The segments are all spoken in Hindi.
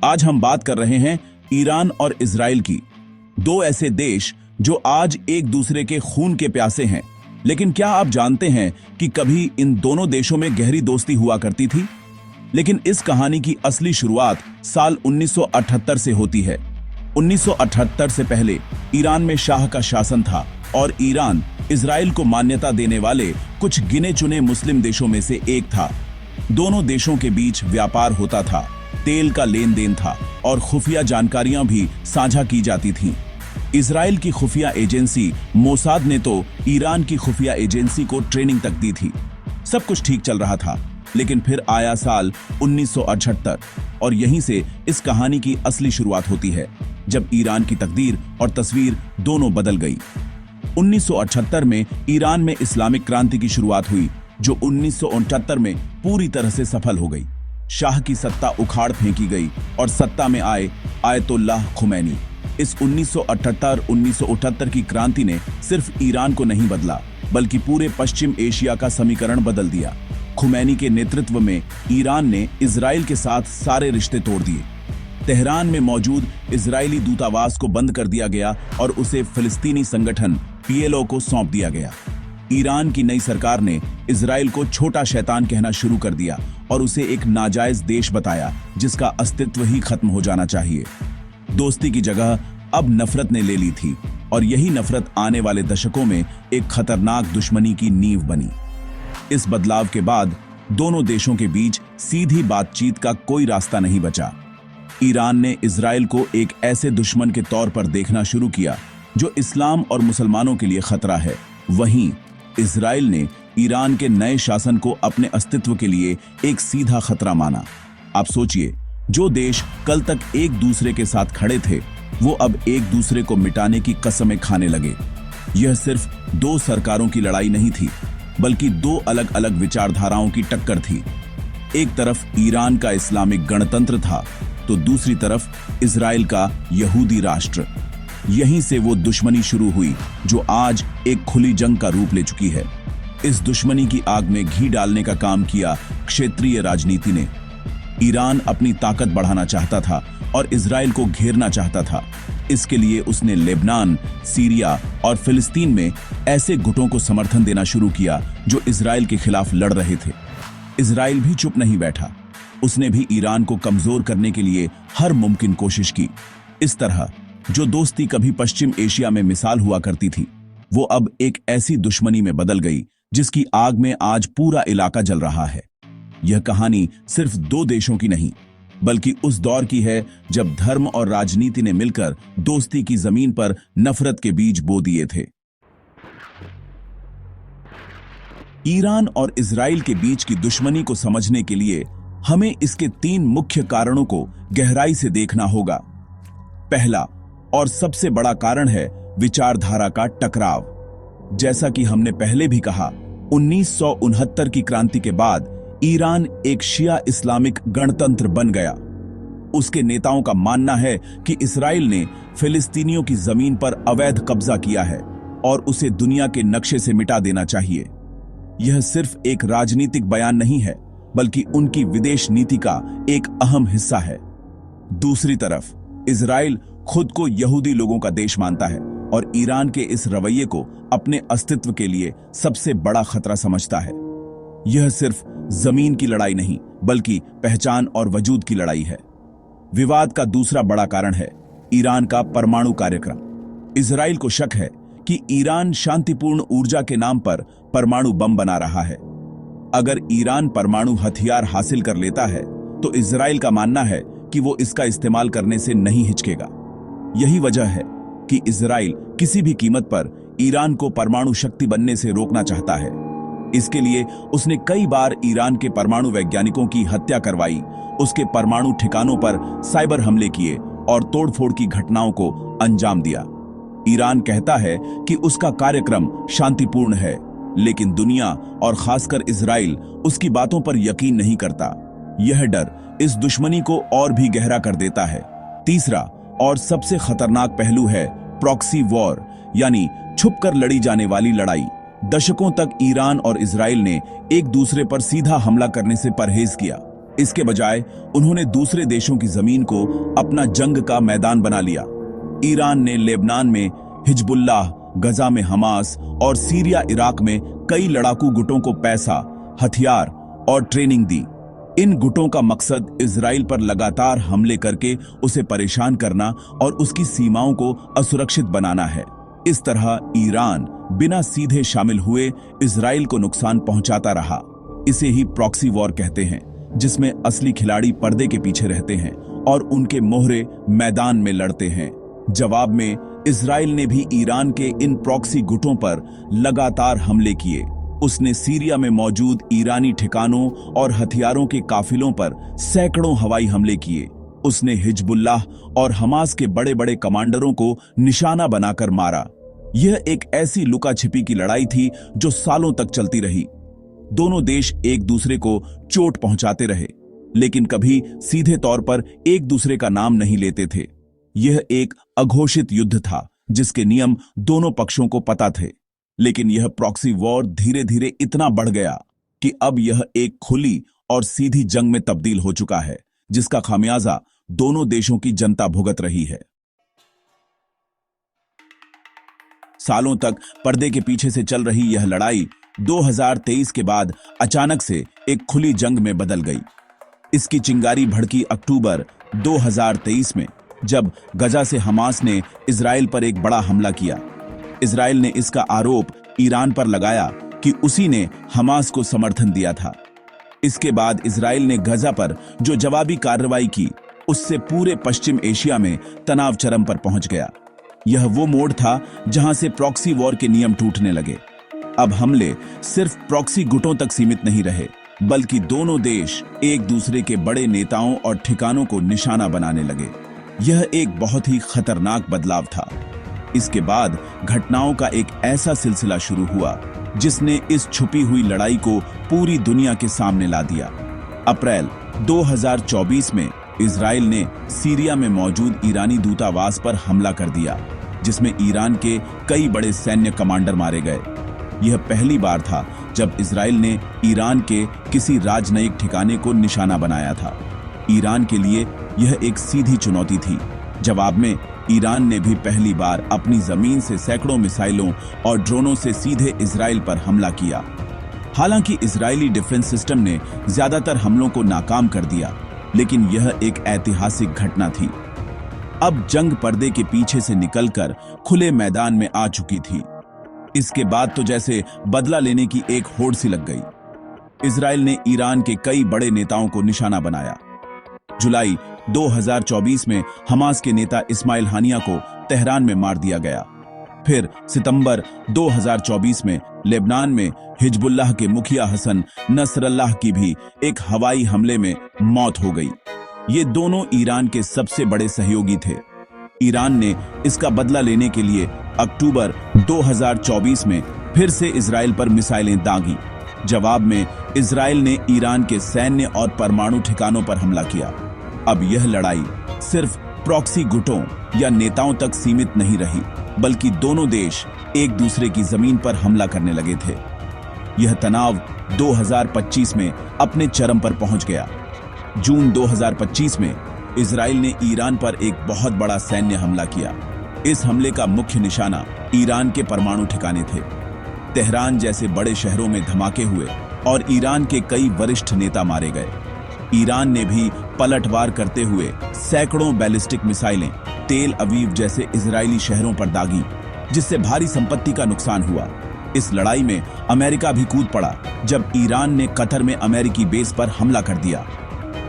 आज हम बात कर रहे हैं ईरान और इजराइल की। दो ऐसे देश जो आज एक दूसरे के खून के प्यासे हैं। लेकिन क्या आप जानते हैं कि कभी इन दोनों देशों में गहरी दोस्ती हुआ करती थी? लेकिन इस कहानी की असली शुरुआत साल 1978 से होती है। 1978 से पहले ईरान में शाह का शासन था और ईरान इजराइल को मान्यता देने वाले कुछ गिने चुने मुस्लिम देशों में से एक था। दोनों देशों के बीच व्यापार होता था, तेल का लेन देन था और खुफिया जानकारियां भी साझा की जाती थीं। इजराइल की खुफिया एजेंसी मोसाद ने तो ईरान की खुफिया एजेंसी को ट्रेनिंग तक दी थी। सब कुछ ठीक चल रहा था, लेकिन फिर आया साल 1978 और यहीं से इस कहानी की असली शुरुआत होती है, जब ईरान की तकदीर और तस्वीर दोनों बदल गई। 1978 में ईरान में इस्लामिक क्रांति की शुरुआत हुई, जो 1969 में पूरी तरह से सफल हो गई। शाह की सत्ता उखाड़ फेंकी गई और सत्ता में आए आयतुल्लाह खुमैनी। इस 1978 की क्रांति ने सिर्फ ईरान को नहीं बदला, बल्कि पूरे पश्चिम एशिया का समीकरण बदल दिया। खुमैनी के नेतृत्व में ईरान ने इजराइल के साथ सारे रिश्ते तोड़ दिए। तेहरान में मौजूद इजरायली दूतावास को बंद कर दिया गया और उसे फिलिस्तीनी संगठन PLO को सौंप दिया गया। ईरान की नई सरकार ने इजराइल को छोटा शैतान कहना शुरू कर दिया और उसे एक नाजायज देश बताया, जिसका अस्तित्व ही खत्म हो जाना चाहिए। दोस्ती की जगह अब नफरत ने ले ली थी और यही नफरत आने वाले दशकों में एक खतरनाक दुश्मनी की नींव बनी। इस बदलाव के बाद दोनों देशों के बीच सीधी बातचीत का कोई रास्ता नहीं बचा। ईरान ने इजराइल को एक ऐसे दुश्मन के तौर पर देखना शुरू किया जो इस्लाम और मुसलमानों के लिए खतरा है। वहीं इजराइल ने ईरान के नए शासन को अपने अस्तित्व के लिए एक सीधा खतरा माना। आप सोचिए, जो देश कल तक एक दूसरे के साथ खड़े थे, वो अब एक दूसरे को मिटाने की कसमें खाने लगे। यह सिर्फ दो सरकारों की लड़ाई नहीं थी, बल्कि दो अलग अलग विचारधाराओं की टक्कर थी। एक तरफ ईरान का इस्लामिक गणतंत्र था, तो दूसरी तरफ इजराइल का यहूदी राष्ट्र। यहीं से वो दुश्मनी शुरू हुई जो आज एक खुली जंग का रूप ले चुकी है। इस दुश्मनी की आग में घी डालने का काम किया क्षेत्रीय राजनीति ने। ईरान अपनी ताकत बढ़ाना चाहता था और इजराइल को घेरना चाहता था। इसके लिए उसने लेबनान, सीरिया और फिलिस्तीन में ऐसे गुटों को समर्थन देना शुरू किया जो इजराइल के खिलाफ लड़ रहे थे। इजराइल भी चुप नहीं बैठा, उसने भी ईरान को कमजोर करने के लिए हर मुमकिन कोशिश की। इस तरह जो दोस्ती कभी पश्चिम एशिया में मिसाल हुआ करती थी, वो अब एक ऐसी दुश्मनी में बदल गई जिसकी आग में आज पूरा इलाका जल रहा है। यह कहानी सिर्फ दो देशों की नहीं, बल्कि उस दौर की है जब धर्म और राजनीति ने मिलकर दोस्ती की जमीन पर नफरत के बीज बो दिए थे। ईरान और इजराइल के बीच की दुश्मनी को समझने के लिए हमें इसके 3 मुख्य कारणों को गहराई से देखना होगा। पहला और सबसे बड़ा कारण है विचारधारा का टकराव। जैसा कि हमने पहले भी कहा, 1969 की क्रांति के बाद ईरान एक शिया इस्लामिक गणतंत्र बन गया। उसके नेताओं का मानना है कि इस्राइल ने फिलिस्तीनियों की जमीन पर अवैध कब्जा किया है और उसे दुनिया के नक्शे से मिटा देना चाहिए। यह सिर्फ एक राजनीतिक बयान नहीं है, बल्कि उनकी विदेश नीति का एक अहम हिस्सा है। दूसरी तरफ इजराइल खुद को यहूदी लोगों का देश मानता है और ईरान के इस रवैये को अपने अस्तित्व के लिए सबसे बड़ा खतरा समझता है। यह सिर्फ जमीन की लड़ाई नहीं, बल्कि पहचान और वजूद की लड़ाई है। विवाद का दूसरा बड़ा कारण है ईरान का परमाणु कार्यक्रम। इजराइल को शक है कि ईरान शांतिपूर्ण ऊर्जा के नाम पर परमाणु बम बना रहा है। अगर ईरान परमाणु हथियार हासिल कर लेता है, तो इजराइल का मानना है कि वो इसका इस्तेमाल करने से नहीं हिचकेगा। यही वजह है कि इजराइल किसी भी कीमत पर ईरान को परमाणु शक्ति बनने से रोकना चाहता है। इसके लिए उसने कई बार ईरान के परमाणु वैज्ञानिकों की हत्या करवाई, उसके परमाणु ठिकानों पर साइबर हमले किए और तोड़फोड़ की घटनाओं को अंजाम दिया। ईरान कहता है कि उसका कार्यक्रम शांतिपूर्ण है, लेकिन दुनिया और खासकर इजराइल उसकी बातों पर यकीन नहीं करता। यह डर इस दुश्मनी को और भी गहरा कर देता है। तीसरा और सबसे खतरनाक पहलू है प्रॉक्सी वॉर, यानी छुपकर लड़ी जाने वाली लड़ाई। दशकों तक ईरान और इजराइल ने एक दूसरे पर सीधा हमला करने से परहेज किया। इसके बजाय उन्होंने दूसरे देशों की जमीन को अपना जंग का मैदान बना लिया। ईरान ने लेबनान में हिजबुल्लाह, गजा में हमास और सीरिया इराक में कई लड़ाकू गुटों को पैसा, हथियार और ट्रेनिंग दी। इन गुटों का मकसद इजराइल पर लगातार हमले करके उसे परेशान करना और उसकी सीमाओं को असुरक्षित बनाना है। इस तरह ईरान बिना सीधे शामिल हुए इजराइल को नुकसान पहुंचाता रहा। इसे ही प्रॉक्सी वॉर कहते हैं, जिसमें असली खिलाड़ी पर्दे के पीछे रहते हैं और उनके मोहरे मैदान में लड़ते हैं। जवाब में इजराइल ने भी ईरान के इन प्रॉक्सी गुटों पर लगातार हमले किए। उसने सीरिया में मौजूद ईरानी ठिकानों और हथियारों के काफिलों पर सैकड़ों हवाई हमले किए। उसने हिजबुल्लाह और हमास के बड़े बड़े कमांडरों को निशाना बनाकर मारा। यह एक ऐसी लुका छिपी की लड़ाई थी जो सालों तक चलती रही। दोनों देश एक दूसरे को चोट पहुंचाते रहे, लेकिन कभी सीधे तौर पर एक दूसरे का नाम नहीं लेते थे। यह एक अघोषित युद्ध था जिसके नियम दोनों पक्षों को पता थे। लेकिन यह प्रॉक्सी वॉर धीरे धीरे इतना बढ़ गया कि अब यह एक खुली और सीधी जंग में तब्दील हो चुका है, जिसका खामियाजा दोनों देशों की जनता भुगत रही है। सालों तक पर्दे के पीछे से चल रही यह लड़ाई 2023 के बाद अचानक से एक खुली जंग में बदल गई। इसकी चिंगारी भड़की अक्टूबर 2023 में, जब गजा से हमास ने इजराइल पर एक बड़ा हमला किया। इजराइल ने इसका आरोप ईरान पर लगाया कि उसी ने हमास को समर्थन दिया था। इसके बाद इजराइल ने गजा पर जो जवाबी कार्रवाई की, उससे पूरे पश्चिम एशिया में तनाव चरम पर पहुंच गया। यह वो मोड़ था जहां से प्रॉक्सी वॉर के नियम टूटने लगे। अब हमले सिर्फ प्रॉक्सी गुटों तक सीमित नहीं रहे, बल्कि दोनों देश एक दूसरे के बड़े नेताओं और ठिकानों को निशाना बनाने लगे। यह एक बहुत ही खतरनाक बदलाव था। इसके बाद घटनाओं का एक ऐसा सिलसिला शुरू हुआ जिसने इस छुपी हुई लड़ाई को पूरी दुनिया के सामने ला दिया। अप्रैल 2024 में इजराइल ने सीरिया में मौजूद ईरानी दूतावास पर हमला कर दिया, जिसमें ईरान के कई बड़े सैन्य कमांडर मारे गए। यह पहली बार था जब इजराइल ने ईरान के किसी राजनयिक ठिकाने को निशाना बनाया था। ईरान के लिए यह एक सीधी चुनौती थी। जवाब में ईरान ने भी पहली बार अपनी जमीन से सैकड़ों मिसाइलों और ड्रोनों से सीधे इजराइल पर हमला किया। हालांकि इजरायली डिफेंस सिस्टम ने ज्यादातर हमलों को नाकाम कर दिया, लेकिन यह एक ऐतिहासिक घटना थी। अब जंग पर्दे के पीछे से निकलकर खुले मैदान में आ चुकी थी। इसके बाद तो जैसे बदला लेने की एक होड़ सी लग गई। इजराइल ने ईरान के कई बड़े नेताओं को निशाना बनाया। जुलाई 2024 में हमास के नेता इस्माइल हानिया को तेहरान में मार दिया गया। फिर सितंबर 2024 में लेबनान में हिजबुल्लाह के मुखिया हसन नसरल्लाह की भी एक हवाई हमले में मौत हो गई। ये दोनों ईरान के सबसे बड़े सहयोगी थे। ईरान ने इसका बदला लेने के लिए अक्टूबर 2024 में फिर से इजराइल पर मिसाइलें दागी। जवाब में इजराइल ने ईरान के सैन्य और परमाणु ठिकानों पर हमला किया। अब यह लड़ाई सिर्फ प्रॉक्सी गुटों या नेताओं तक सीमित नहीं रही, बल्कि दोनों देश एक दूसरे की जमीन पर हमला करने लगे थे। यह तनाव 2025 में अपने चरम पर पहुंच गया। जून 2025 में इजराइल ने ईरान पर एक बहुत बड़ा सैन्य हमला किया। इस हमले का मुख्य निशाना ईरान के परमाणु ठिकाने थे। तेहरान जैसे बड़े शहरों में धमाके हुए और ईरान के कई वरिष्ठ नेता मारे गए। ईरान ने भी पलटवार करते हुए सैकड़ों बैलिस्टिक मिसाइलें तेल अवीव जैसे इजरायली शहरों पर दागी, जिससे भारी संपत्ति का नुकसान हुआ। इस लड़ाई में अमेरिका भी कूद पड़ा जब ईरान ने कतर में अमेरिकी बेस पर हमला कर दिया।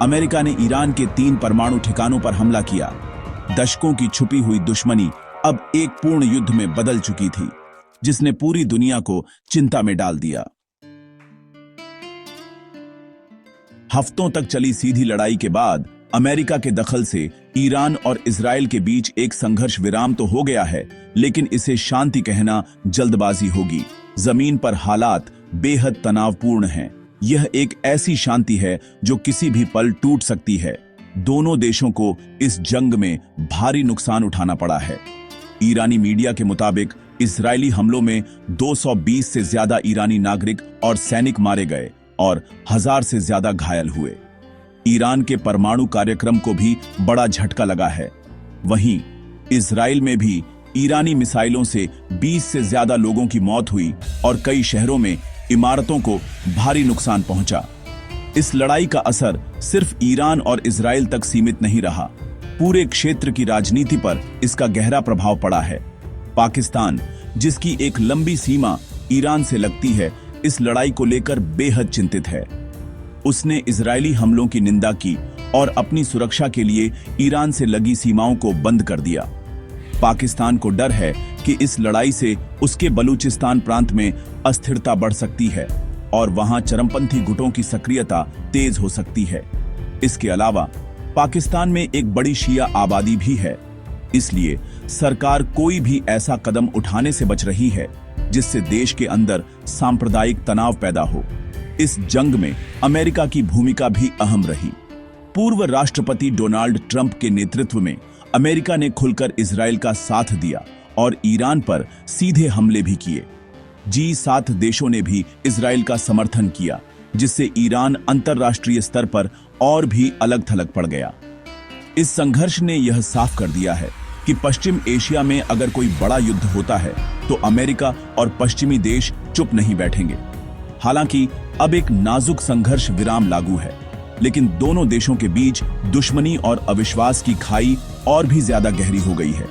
अमेरिका ने ईरान के 3 परमाणु ठिकानों पर हमला किया। दशकों की छुपी हुई दुश्मनी अब एक पूर्ण युद्ध में बदल चुकी थी, जिसने पूरी दुनिया को चिंता में डाल दिया। हफ्तों तक चली सीधी लड़ाई के बाद अमेरिका के दखल से ईरान और इजराइल के बीच एक संघर्ष विराम तो हो गया है, लेकिन इसे शांति कहना जल्दबाजी होगी। जमीन पर हालात बेहद तनावपूर्ण हैं। यह एक ऐसी शांति है जो किसी भी पल टूट सकती है। दोनों देशों को इस जंग में भारी नुकसान उठाना पड़ा है। ईरानी मीडिया के मुताबिक इजरायली हमलों में 220 से ज्यादा ईरानी नागरिक और सैनिक मारे गए और 1000 से ज्यादा घायल हुए। ईरान के परमाणु कार्यक्रम को भी बड़ा झटका लगा है। वहीं इजराइल में भी ईरानी मिसाइलों से 20 से ज्यादा लोगों की मौत हुई और कई शहरों में इमारतों को भारी नुकसान पहुंचा। इस लड़ाई का असर सिर्फ ईरान और इजराइल तक सीमित नहीं रहा, पूरे क्षेत्र की राजनीति पर इसका गहरा प्रभाव पड़ा है। पाकिस्तान, जिसकी एक लंबी सीमा ईरान से लगती है, इस लड़ाई को लेकर बेहद चिंतित है। उसने इजरायली हमलों की निंदा की और अपनी सुरक्षा के लिए ईरान से लगी सीमाओं को बंद कर दिया। पाकिस्तान को डर है कि इस लड़ाई से उसके बलूचिस्तान प्रांत में अस्थिरता बढ़ सकती है और वहां चरमपंथी गुटों की सक्रियता तेज हो सकती है। इसके अलावा पाकिस्तान में एक बड़ी शिया आबादी भी है, इसलिए सरकार कोई भी ऐसा कदम उठाने से बच रही है जिससे देश के अंदर सांप्रदायिक तनाव पैदा हो। इस जंग में अमेरिका की भूमिका भी अहम रही। पूर्व राष्ट्रपति डोनाल्ड ट्रंप के नेतृत्व में अमेरिका ने खुलकर इजराइल का साथ दिया और ईरान पर सीधे हमले भी किए। G7 देशों ने भी इजराइल का समर्थन किया, जिससे ईरान अंतर्राष्ट्रीय स्तर पर और भी अलग थलग पड़ गया। इस संघर्ष ने यह साफ कर दिया है कि पश्चिम एशिया में अगर कोई बड़ा युद्ध होता है तो अमेरिका और पश्चिमी देश चुप नहीं बैठेंगे। हालांकि अब एक नाजुक संघर्ष विराम लागू है, लेकिन दोनों देशों के बीच दुश्मनी और अविश्वास की खाई और भी ज्यादा गहरी हो गई है।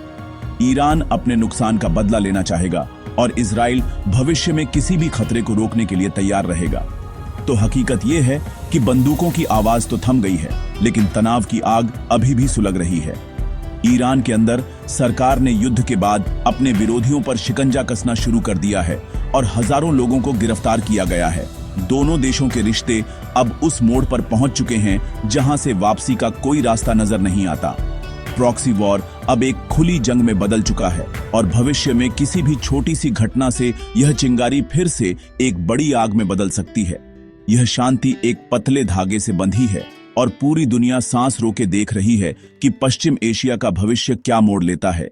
ईरान अपने नुकसान का बदला लेना चाहेगा और इजराइल भविष्य में किसी भी खतरे को रोकने के लिए तैयार रहेगा। तो हकीकत यह है कि बंदूकों की आवाज तो थम गई है, लेकिन तनाव की आग अभी भी सुलग रही है। ईरान के अंदर सरकार ने युद्ध के बाद अपने विरोधियों पर शिकंजा कसना शुरू कर दिया है और हजारों लोगों को गिरफ्तार किया गया है। दोनों देशों के रिश्ते अब उस मोड़ पर पहुंच चुके हैं जहां से वापसी का कोई रास्ता नजर नहीं आता। प्रॉक्सी वॉर अब एक खुली जंग में बदल चुका है और भविष्य में किसी भी छोटी सी घटना से यह चिंगारी फिर से एक बड़ी आग में बदल सकती है। यह शांति एक पतले धागे से बंधी है और पूरी दुनिया सांस रोके देख रही है कि पश्चिम एशिया का भविष्य क्या मोड़ लेता है।